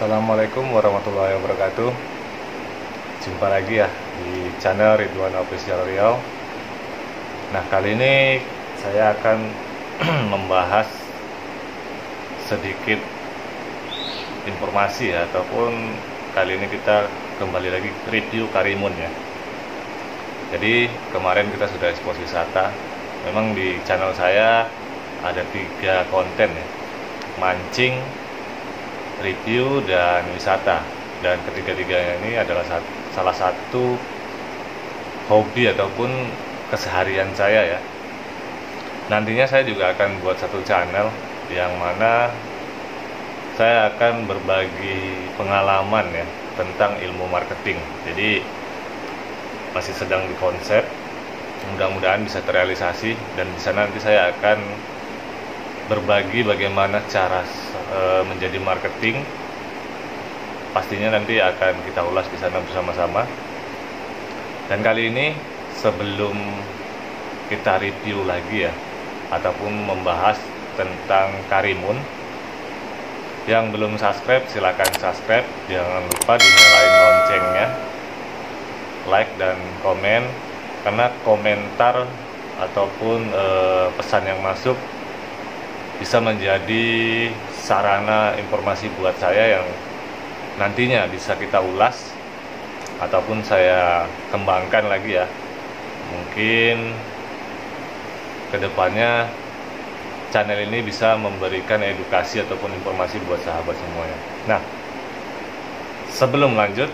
Assalamualaikum warahmatullahi wabarakatuh. Jumpa lagi ya di channel Ridwan Official Riau. Nah, kali ini saya akan membahas sedikit informasi ya, ataupun kali ini kita kembali lagi review Karimun ya. Jadi kemarin kita sudah ekspos wisata. Memang di channel saya ada 3 konten ya: mancing, review, dan wisata. Dan ketiga-tiganya ini adalah salah satu hobi ataupun keseharian saya ya. Nantinya saya juga akan buat satu channel yang mana saya akan berbagi pengalaman ya tentang ilmu marketing. Jadi masih sedang dikonsep, mudah-mudahan bisa terrealisasi, dan di sana nanti saya akan berbagi bagaimana cara menjadi marketing. Pastinya nanti akan kita ulas di sana bersama-sama. Dan kali ini sebelum kita review lagi ya, ataupun membahas tentang Karimun, yang belum subscribe silahkan subscribe, jangan lupa dinyalain loncengnya, like dan komen, karena komentar ataupun pesan yang masuk bisa menjadi sarana informasi buat saya yang nantinya bisa kita ulas ataupun saya kembangkan lagi ya. Mungkin kedepannya channel ini bisa memberikan edukasi ataupun informasi buat sahabat semuanya. Nah, sebelum lanjut,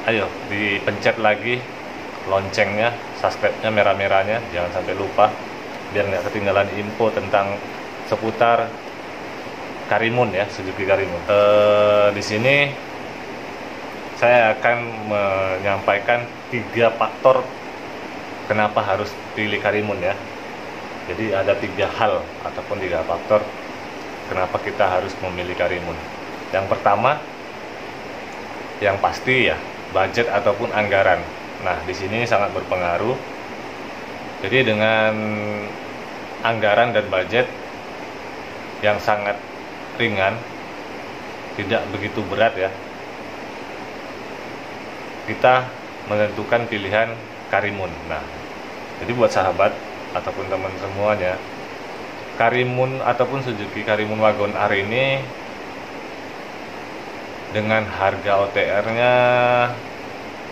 ayo dipencet lagi loncengnya, subscribe-nya merah-merahnya, jangan sampai lupa, biar nggak ketinggalan info tentang seputar Karimun ya, Suzuki Karimun. Di sini saya akan menyampaikan 3 faktor kenapa harus pilih Karimun ya. Jadi ada 3 hal ataupun 3 faktor kenapa kita harus memilih Karimun. Yang pertama, yang pasti ya, budget ataupun anggaran. Nah, di sini sangat berpengaruh. Jadi dengan anggaran dan budget yang sangat ringan, tidak begitu berat ya, kita menentukan pilihan Karimun. Nah, jadi buat sahabat ataupun teman semuanya, Karimun ataupun Suzuki Karimun Wagon R ini dengan harga OTR-nya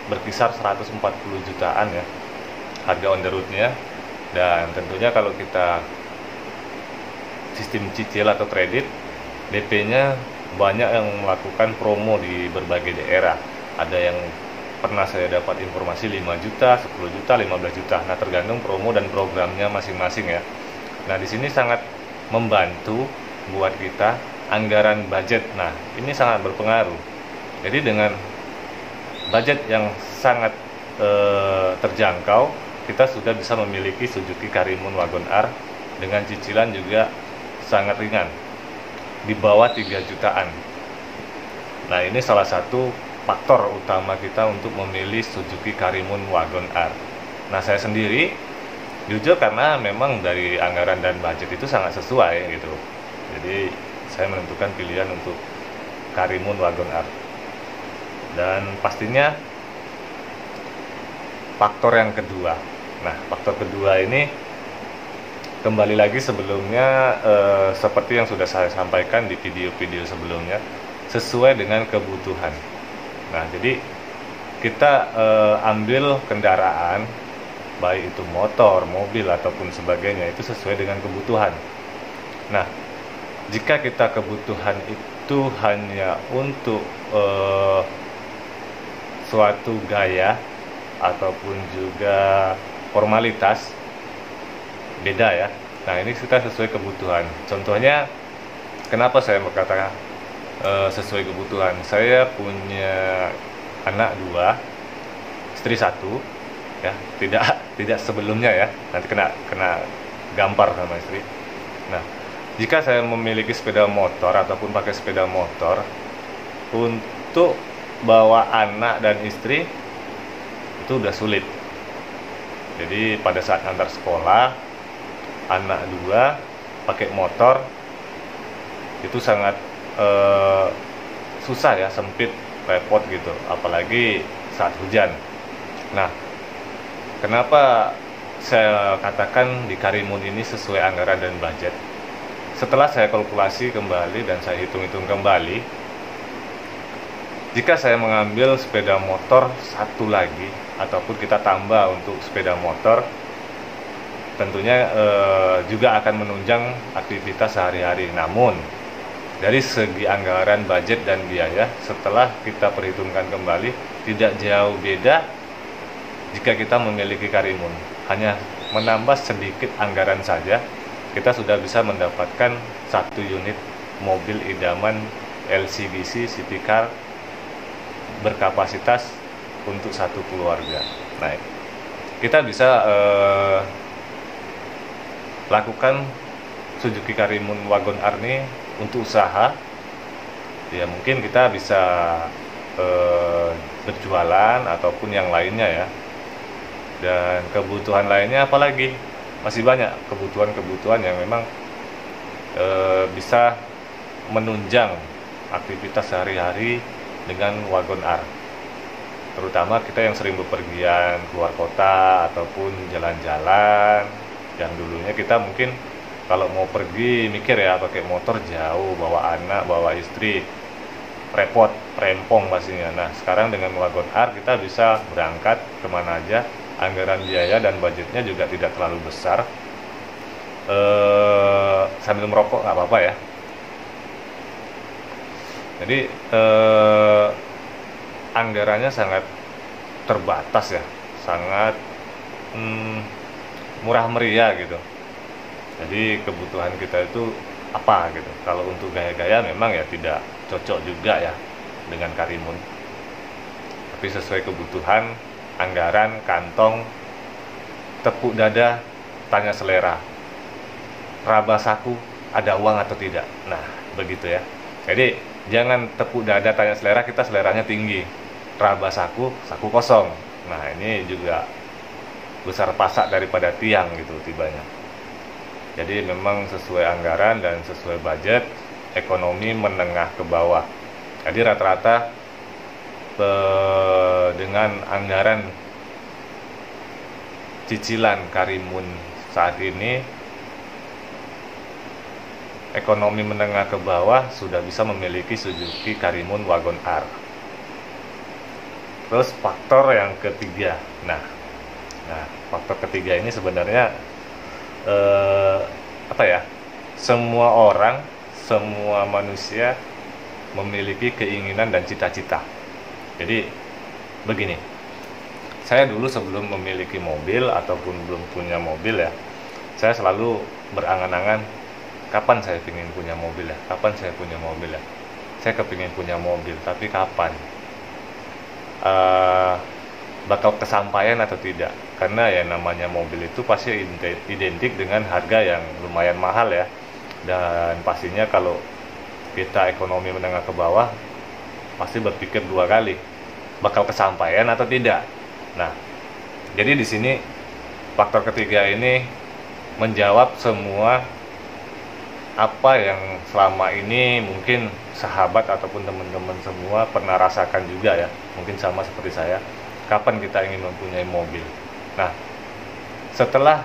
berkisar 140 jutaan ya, harga on the road-nya. Dan tentunya kalau kita sistem cicil atau kredit, DP-nya banyak yang melakukan promo di berbagai daerah. Ada yang pernah saya dapat informasi 5 juta, 10 juta, 15 juta. Nah, tergantung promo dan programnya masing-masing ya. Nah, di sini sangat membantu buat kita anggaran budget. Nah, ini sangat berpengaruh. Jadi dengan budget yang sangat terjangkau, kita sudah bisa memiliki Suzuki Karimun Wagon R dengan cicilan juga sangat ringan, di bawah 3 jutaan. Nah, ini salah satu faktor utama kita untuk memilih Suzuki Karimun Wagon R. Nah, saya sendiri jujur karena memang dari anggaran dan budget itu sangat sesuai gitu. Jadi saya menentukan pilihan untuk Karimun Wagon R. Dan pastinya faktor yang kedua. Nah, faktor kedua ini kembali lagi sebelumnya, seperti yang sudah saya sampaikan di video-video sebelumnya, sesuai dengan kebutuhan. Nah, jadi kita ambil kendaraan, baik itu motor, mobil, ataupun sebagainya, itu sesuai dengan kebutuhan. Nah, jika kita kebutuhan itu hanya untuk suatu gaya ataupun juga formalitas, beda ya. Nah, ini kita sesuai kebutuhan. Contohnya, kenapa saya berkata sesuai kebutuhan? Saya punya anak 2, istri 1 ya. Tidak sebelumnya ya, nanti kena gampar sama istri. Nah, jika saya memiliki sepeda motor ataupun pakai sepeda motor, untuk bawa anak dan istri itu udah sulit. Jadi pada saat antar sekolah, anak 2 pakai motor itu sangat susah ya, sempit, repot gitu, apalagi saat hujan. Nah, kenapa saya katakan di Karimun ini sesuai anggaran dan budget? Setelah saya kalkulasi kembali dan saya hitung-hitung kembali, jika saya mengambil sepeda motor satu lagi, ataupun kita tambah untuk sepeda motor, tentunya juga akan menunjang aktivitas sehari-hari. Namun, dari segi anggaran, budget, dan biaya, setelah kita perhitungkan kembali, tidak jauh beda jika kita memiliki Karimun. Hanya menambah sedikit anggaran saja, kita sudah bisa mendapatkan satu unit mobil idaman LCGC City Car berkapasitas untuk satu keluarga. Nah, kita bisa lakukan Suzuki Karimun Wagon R ini untuk usaha. Ya, mungkin kita bisa berjualan ataupun yang lainnya ya. Dan kebutuhan lainnya apalagi? Masih banyak kebutuhan-kebutuhan yang memang bisa menunjang aktivitas sehari-hari dengan Wagon R. Terutama kita yang sering bepergian keluar kota ataupun jalan-jalan, yang dulunya kita mungkin kalau mau pergi mikir ya pakai motor jauh, bawa anak, bawa istri, repot, rempong pastinya. Nah, sekarang dengan Wagon R kita bisa berangkat kemana aja, anggaran biaya dan budgetnya juga tidak terlalu besar. Sambil merokok nggak apa-apa ya. Jadi anggarannya sangat terbatas ya, sangat murah meriah gitu. Jadi kebutuhan kita itu apa gitu. Kalau untuk gaya-gaya memang ya tidak cocok juga ya dengan Karimun. Tapi sesuai kebutuhan, anggaran, kantong, tepuk dada, tanya selera. Raba saku, ada uang atau tidak. Nah, begitu ya. Jadi jangan tepuk dada, tanya selera, kita seleranya tinggi. Raba saku, saku kosong. Nah, ini juga besar pasak daripada tiang gitu tibanya. Jadi memang sesuai anggaran dan sesuai budget, ekonomi menengah ke bawah. Jadi rata-rata dengan anggaran cicilan Karimun saat ini, ekonomi menengah ke bawah sudah bisa memiliki Suzuki Karimun Wagon R. Terus faktor yang ketiga, nah faktor ketiga ini sebenarnya apa ya? Semua orang, semua manusia memiliki keinginan dan cita-cita. Jadi begini, saya dulu sebelum memiliki mobil ataupun belum punya mobil ya, saya selalu berangan-angan, kapan saya ingin punya mobil ya, kapan saya punya mobil ya. Saya kepingin punya mobil, tapi kapan? Bakal kesampaian atau tidak? Karena ya namanya mobil itu pasti identik dengan harga yang lumayan mahal ya. Dan pastinya kalau kita ekonomi menengah ke bawah, pasti berpikir dua kali, bakal kesampaian atau tidak. Nah, jadi di sini faktor ketiga ini menjawab semua apa yang selama ini mungkin sahabat ataupun teman-teman semua pernah rasakan juga ya. Mungkin sama seperti saya, kapan kita ingin mempunyai mobil. Nah, setelah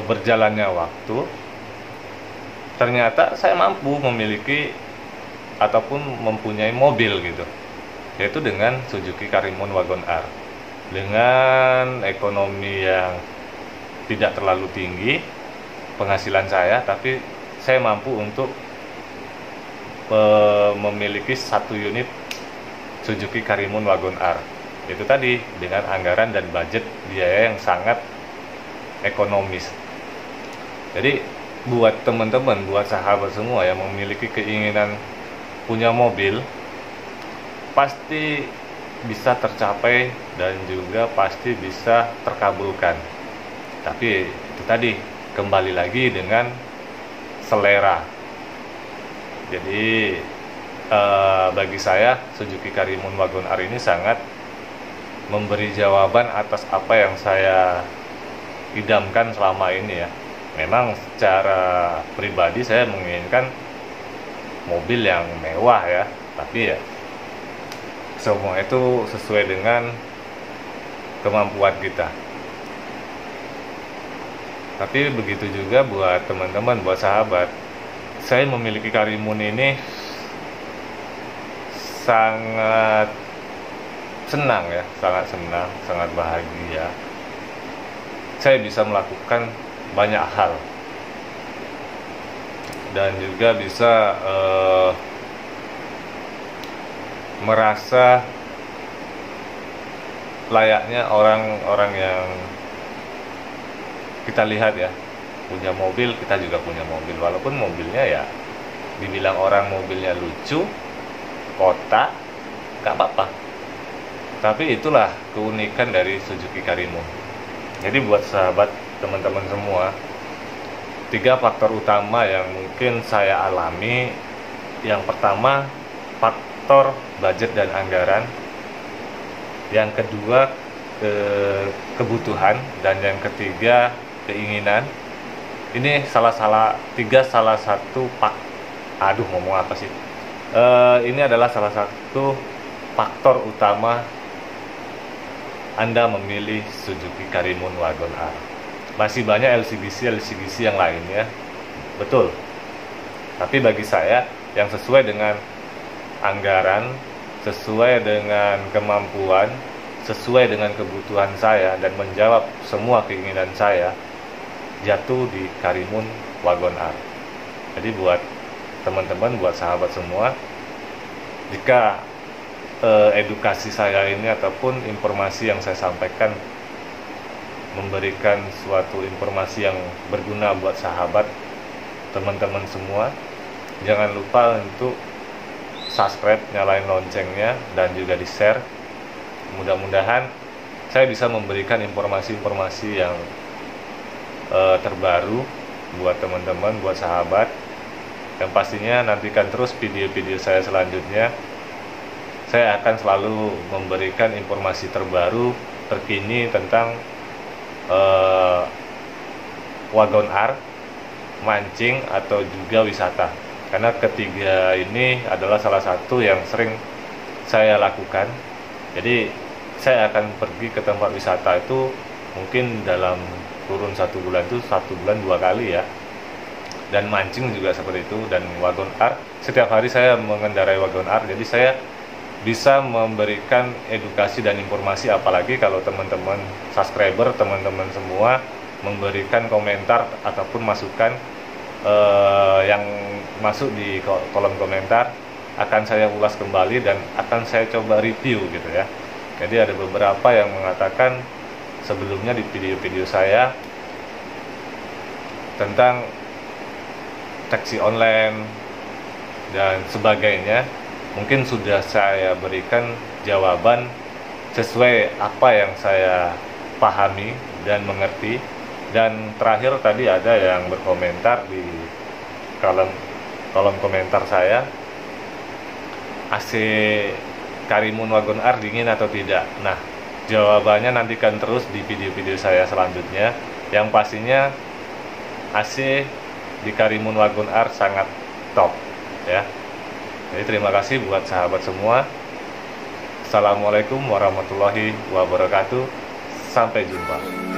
berjalannya waktu, ternyata saya mampu memiliki ataupun mempunyai mobil gitu, yaitu dengan Suzuki Karimun Wagon R. Dengan ekonomi yang tidak terlalu tinggi penghasilan saya, tapi saya mampu untuk memiliki satu unit Suzuki Karimun Wagon R. Itu tadi dengan anggaran dan budget biaya yang sangat ekonomis. Jadi buat teman-teman, buat sahabat semua yang memiliki keinginan punya mobil, pasti bisa tercapai dan juga pasti bisa terkabulkan. Tapi itu tadi kembali lagi dengan selera. Jadi bagi saya Suzuki Karimun Wagon R ini sangat memberi jawaban atas apa yang saya idamkan selama ini ya. Memang secara pribadi saya menginginkan mobil yang mewah ya, tapi ya semua itu sesuai dengan kemampuan kita. Tapi begitu juga buat teman-teman, buat sahabat, saya memiliki Karimun ini sangat senang ya, sangat senang, sangat bahagia. Saya bisa melakukan banyak hal dan juga bisa merasa layaknya orang-orang yang kita lihat ya, punya mobil, kita juga punya mobil, walaupun mobilnya ya dibilang orang mobilnya lucu, kotak, gak apa-apa. Tapi itulah keunikan dari Suzuki Karimun. Jadi buat sahabat, teman-teman semua, 3 faktor utama yang mungkin saya alami. Yang pertama, faktor budget dan anggaran. Yang kedua, kebutuhan. Dan yang ketiga, keinginan. Ini salah satu ngomong apa sih? Ini adalah salah satu faktor utama Anda memilih Suzuki Karimun Wagon R. Masih banyak LCGC yang lainnya, betul. Tapi bagi saya yang sesuai dengan anggaran, sesuai dengan kemampuan, sesuai dengan kebutuhan saya dan menjawab semua keinginan saya, jatuh di Karimun Wagon R. Jadi buat teman-teman, buat sahabat semua, jika edukasi saya ini ataupun informasi yang saya sampaikan memberikan suatu informasi yang berguna buat sahabat, teman-teman semua, jangan lupa untuk subscribe, nyalain loncengnya, dan juga di share. Mudah-mudahan saya bisa memberikan informasi-informasi yang terbaru buat teman-teman, buat sahabat. Dan pastinya nantikan terus video-video saya selanjutnya. Saya akan selalu memberikan informasi terbaru, terkini tentang Wagon R, mancing, atau juga wisata. Karena ketiga ini adalah salah satu yang sering saya lakukan. Jadi saya akan pergi ke tempat wisata itu mungkin dalam kurun 1 bulan itu 1 bulan 2 kali ya. Dan mancing juga seperti itu. Dan Wagon R, setiap hari saya mengendarai Wagon R. Jadi saya bisa memberikan edukasi dan informasi, apalagi kalau teman-teman subscriber, teman-teman semua memberikan komentar ataupun masukan yang masuk di kolom komentar, akan saya ulas kembali dan akan saya coba review gitu ya. Jadi ada beberapa yang mengatakan sebelumnya di video-video saya tentang taksi online dan sebagainya, mungkin sudah saya berikan jawaban sesuai apa yang saya pahami dan mengerti. Dan terakhir tadi ada yang berkomentar di kolom komentar saya, AC Karimun Wagon R dingin atau tidak. Nah, jawabannya nantikan terus di video-video saya selanjutnya. Yang pastinya AC di Karimun Wagon R sangat top ya. Jadi terima kasih buat sahabat semua. Assalamualaikum warahmatullahi wabarakatuh. Sampai jumpa.